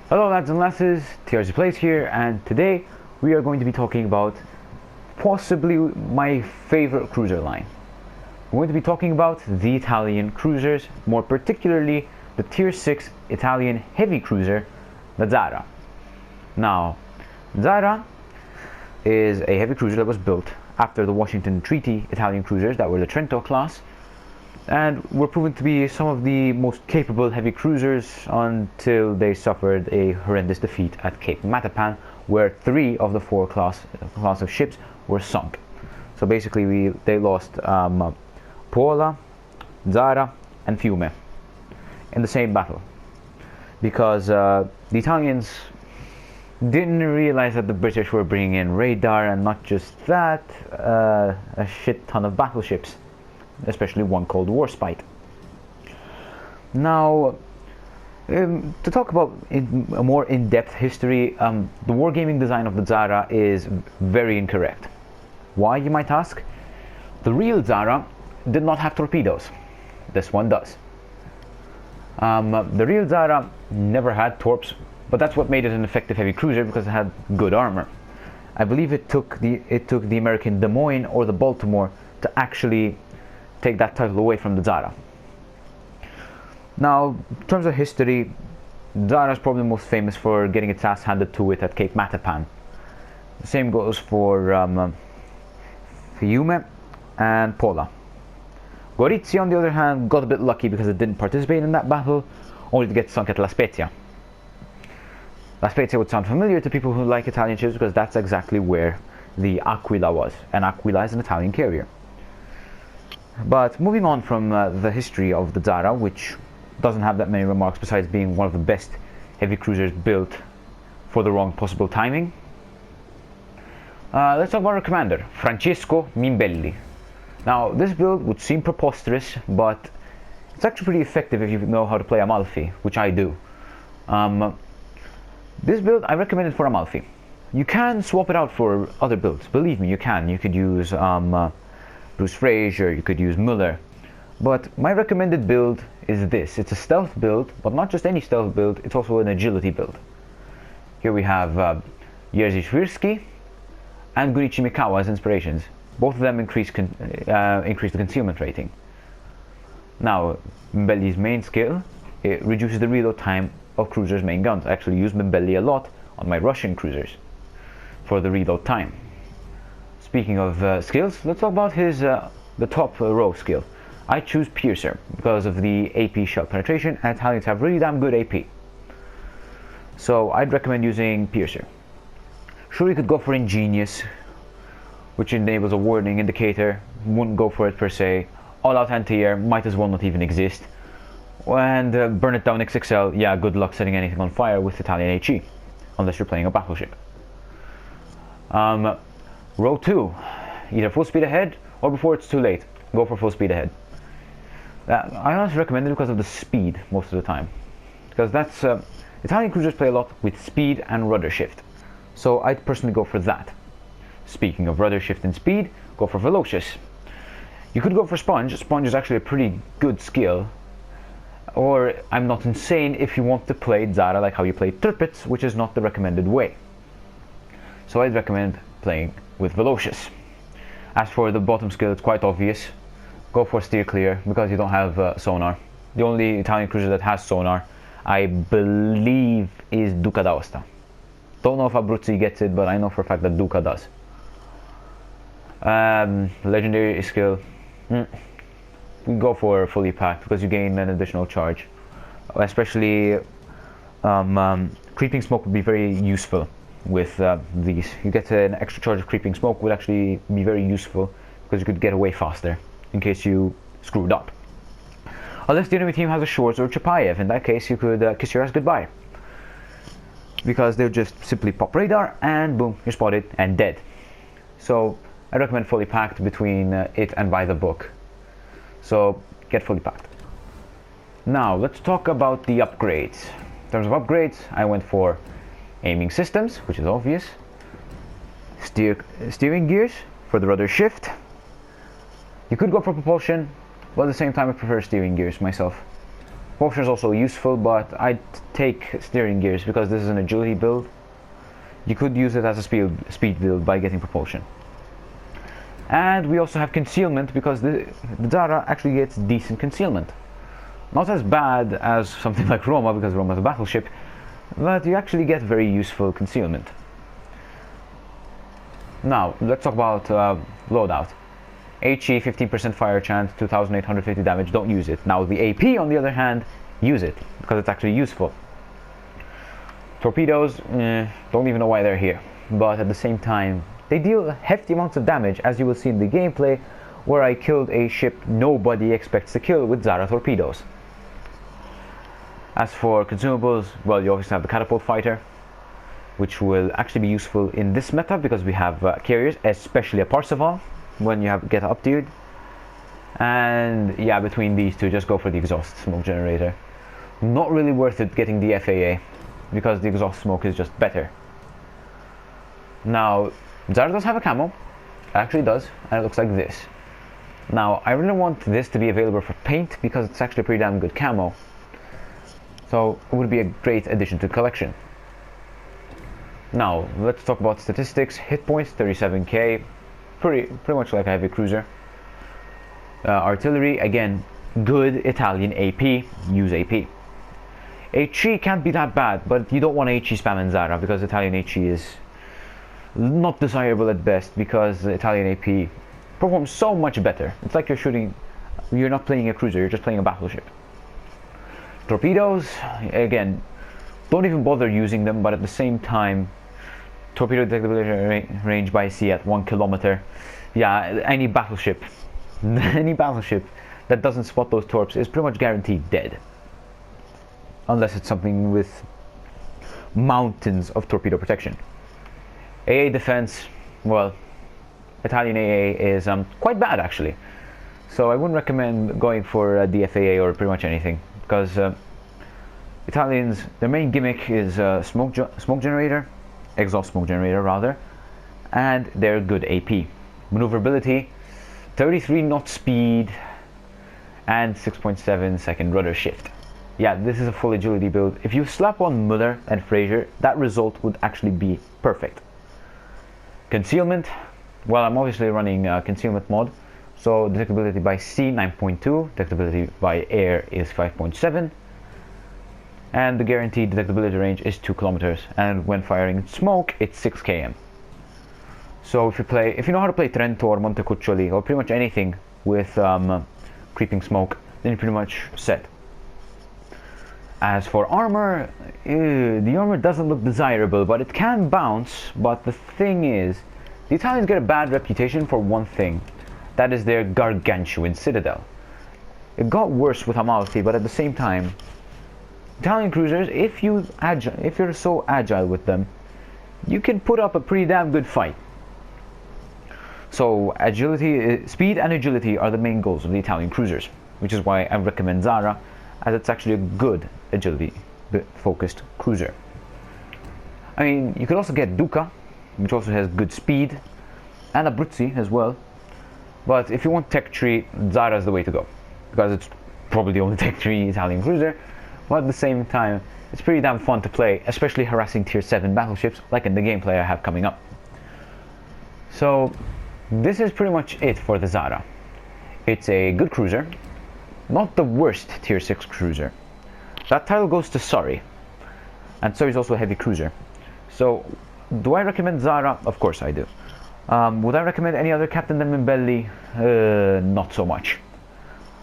Hello lads and lasses, TRZ Plays here, and today we are going to be talking about possibly my favorite cruiser line. We're going to be talking about the Italian cruisers, more particularly the Tier 6 Italian heavy cruiser, the Zara. Now, Zara is a heavy cruiser that was built after the Washington Treaty Italian cruisers that were the Trento class, and were proven to be some of the most capable heavy cruisers until they suffered a horrendous defeat at Cape Matapan, where 3 of the 4 class of ships were sunk. So basically they lost Pola, Zara and Fiume in the same battle, because the Italians didn't realize that the British were bringing in radar, and not just that, a shit ton of battleships, especially one called Warspite. Now, to talk about a more in-depth history, the wargaming design of the Zara is very incorrect. Why, you might ask? The real Zara did not have torpedoes. This one does. The real Zara never had torps, but that's what made it an effective heavy cruiser, because it had good armor. I believe it took the American Des Moines or the Baltimore to actually take that title away from the Zara. Now, in terms of history, Zara is probably most famous for getting its ass handed to it at Cape Matapan. The same goes for Fiume and Pola. Gorizia, on the other hand, got a bit lucky because it didn't participate in that battle, only to get sunk at La Spezia. La Spezia would sound familiar to people who like Italian ships, because that's exactly where the Aquila was, and Aquila is an Italian carrier. But moving on from the history of the Zara, which doesn't have that many remarks besides being one of the best heavy cruisers built for the wrong possible timing, let's talk about our commander, Francesco Mimbelli. Now, this build would seem preposterous, but it's actually pretty effective if you know how to play Amalfi, which I do. This build I recommend it for Amalfi. You can swap it out for other builds, believe me, you can. You could use Bruce Fraser, you could use Muller, but my recommended build is this. It's a stealth build, but not just any stealth build, it's also an agility build. Here we have Jerzy Świrski and Gunichi Mikawa as inspirations. Both of them increase the concealment rating. Now, Mimbelli's main skill, it reduces the reload time of cruisers' main guns. I actually use Mimbelli a lot on my Russian cruisers for the reload time. Speaking of skills, let's talk about his the top row skill. I choose Piercer because of the AP shell penetration, and Italians have really damn good AP. So I'd recommend using Piercer. Sure, you could go for Ingenious, which enables a warning indicator. Wouldn't go for it per se. All-out anti-air might as well not even exist. And Burn It Down XXL, yeah, good luck setting anything on fire with Italian HE, unless you're playing a battleship. Row 2, either full speed ahead or before it's too late, go for full speed ahead. I honestly recommend it because of the speed most of the time, because that's Italian cruisers play a lot with speed and rudder shift, so I'd personally go for that. Speaking of rudder shift and speed, go for Velocious. You could go for Sponge. Sponge is actually a pretty good skill, or I'm not insane if you want to play Zara like how you play Tirpitz, which is not the recommended way. So I'd recommend playing with Velocious. As for the bottom skill, it's quite obvious. Go for Steer Clear, because you don't have sonar. The only Italian cruiser that has sonar, I believe, is Duca d'Aosta. Don't know if Abruzzi gets it, but I know for a fact that Duca does. Legendary skill, go for Fully Packed, because you gain an additional charge. Especially Creeping Smoke would be very useful with these. You get an extra charge of Creeping Smoke, would actually be very useful, because you could get away faster in case you screwed up. Unless the enemy team has a Shorts or Chapayev, in that case you could kiss your ass goodbye, because they'll just simply pop radar and boom, you're spotted and dead. So I recommend Fully Packed between it and By the Book. So get Fully Packed. Now let's talk about the upgrades. In terms of upgrades, I went for aiming systems, which is obvious. Steering gears for the rudder shift. You could go for propulsion, but at the same time I prefer steering gears myself. Propulsion is also useful, but I'd take steering gears because this is an agility build. You could use it as a speed build by getting propulsion. And we also have concealment because the Zara actually gets decent concealment. Not as bad as something like Roma, because Roma is a battleship, but you actually get very useful concealment. Now, let's talk about loadout. HE, 15% fire chance, 2850 damage, don't use it. Now, the AP, on the other hand, use it, because it's actually useful. Torpedoes, don't even know why they're here. But at the same time, they deal hefty amounts of damage, as you will see in the gameplay, where I killed a ship nobody expects to kill with Zara torpedoes. As for consumables, well, you obviously have the catapult fighter, which will actually be useful in this meta because we have carriers, especially a Parseval, when you get up dude. And yeah, between these two, just go for the exhaust smoke generator. Not really worth it getting the FAA, because the exhaust smoke is just better. Now, Zara does have a camo, it actually does, and it looks like this. Now, I really want this to be available for paint because it's actually a pretty damn good camo. So it would be a great addition to the collection. Now, let's talk about statistics. Hit points, 37k, pretty much like a heavy cruiser. Artillery, again, good Italian AP, use AP. HE can't be that bad, but you don't want HE spam in Zara because Italian HE is not desirable at best because Italian AP performs so much better. It's like you're not playing a cruiser, you're just playing a battleship. Torpedoes, again, don't even bother using them, but at the same time, torpedo detectability range by sea at 1 kilometer. Yeah, any battleship that doesn't spot those torps is pretty much guaranteed dead. Unless it's something with mountains of torpedo protection. AA defense, well, Italian AA is quite bad actually. So I wouldn't recommend going for the FAA or pretty much anything, because Italians, their main gimmick is smoke generator, exhaust smoke generator rather, and they're good AP. Maneuverability, 33 knot speed, and 6.7 second rudder shift. Yeah, this is a full agility build. If you slap on Muller and Fraser, that result would actually be perfect. Concealment, well, I'm obviously running concealment mod, so detectability by sea 9.2, detectability by air is 5.7, and the guaranteed detectability range is 2 kilometers, and when firing smoke, it's 6 km. So if you know how to play Trento or Montecuccoli or pretty much anything with creeping smoke, then you're pretty much set. As for armor, the armor doesn't look desirable, but it can bounce. But the thing is, the Italians get a bad reputation for one thing, that is their gargantuan citadel. It got worse with Amalfi, but at the same time, Italian cruisers, if you're so agile with them, you can put up a pretty damn good fight. So agility, speed and agility are the main goals of the Italian cruisers, which is why I recommend Zara, as it's actually a good agility focused cruiser. I mean, you could also get Duca, which also has good speed, and Abruzzi as well. But if you want tech tree, Zara is the way to go, because it's probably the only tech tree Italian cruiser. But at the same time, it's pretty damn fun to play, especially harassing tier 7 battleships, like in the gameplay I have coming up. So this is pretty much it for the Zara. It's a good cruiser, not the worst tier 6 cruiser. That title goes to Surrey, and Surrey is also a heavy cruiser. So do I recommend Zara? Of course I do. Would I recommend any other Captain Demimbelli? Not so much.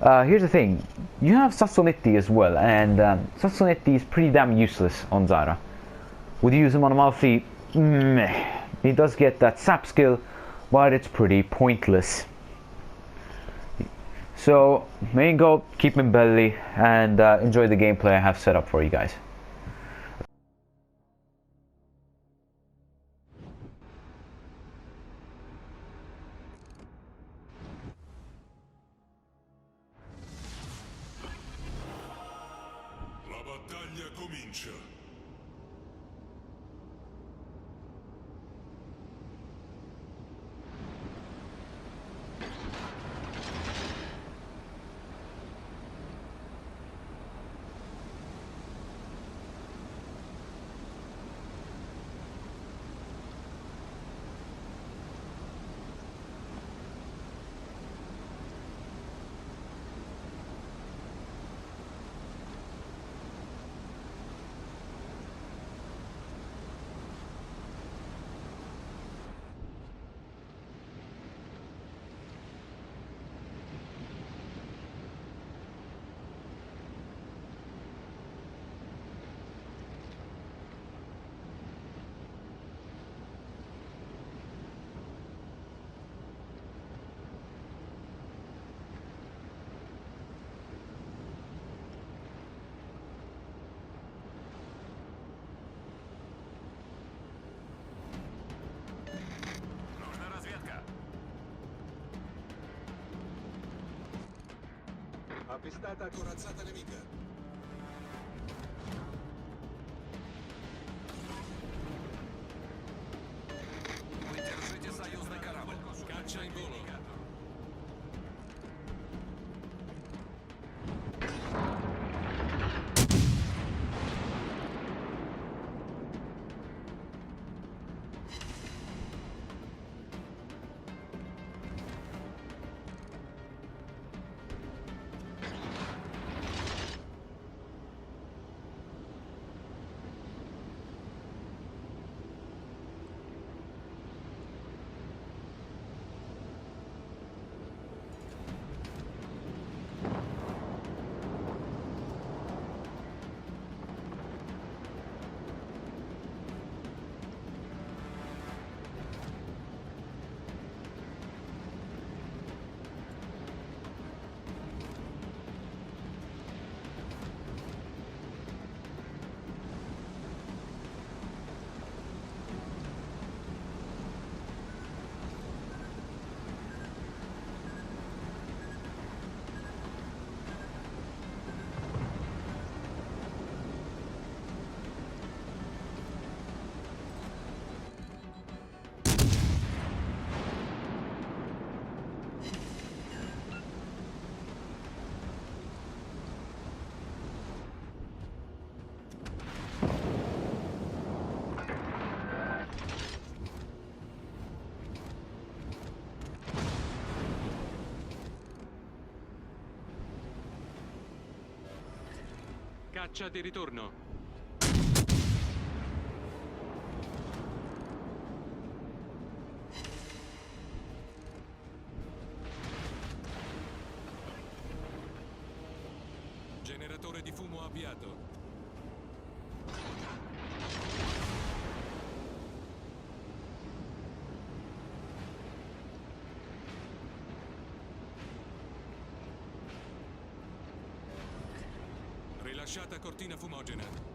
Here's the thing, you have Sassonetti as well, and Sassonetti is pretty damn useless on Zara. Would you use him on Amalfi? Meh. He does get that sap skill, but it's pretty pointless. So main goal, keep him belly, and enjoy the gameplay I have set up for you guys. La battaglia comincia. Testata corazzata nemica. Вы держите союзный корабль. Caccia in volo. Caccia di ritorno. Generatore di fumo avviato. Rilasciata cortina fumogena.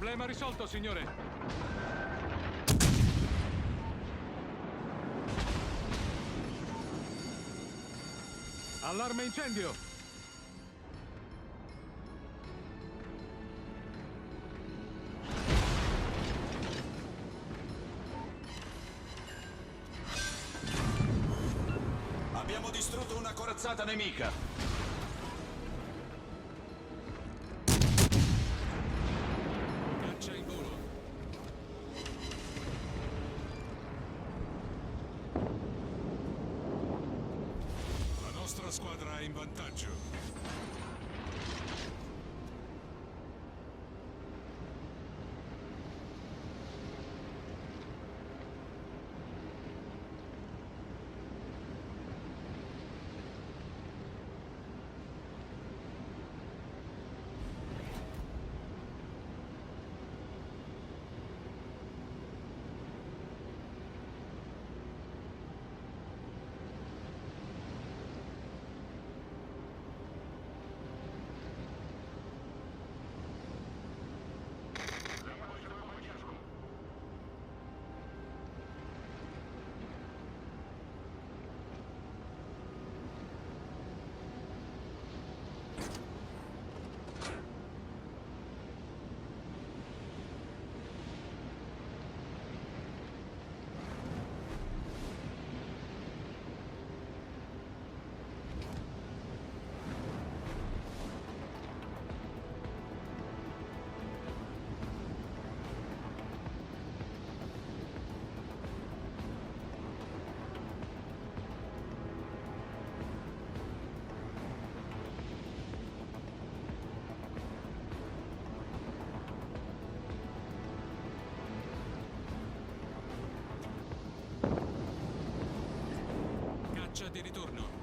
Problema risolto, signore. Allarme incendio. Abbiamo distrutto una corazzata nemica. Caccia in volo. La nostra squadra è in vantaggio. di ritorno.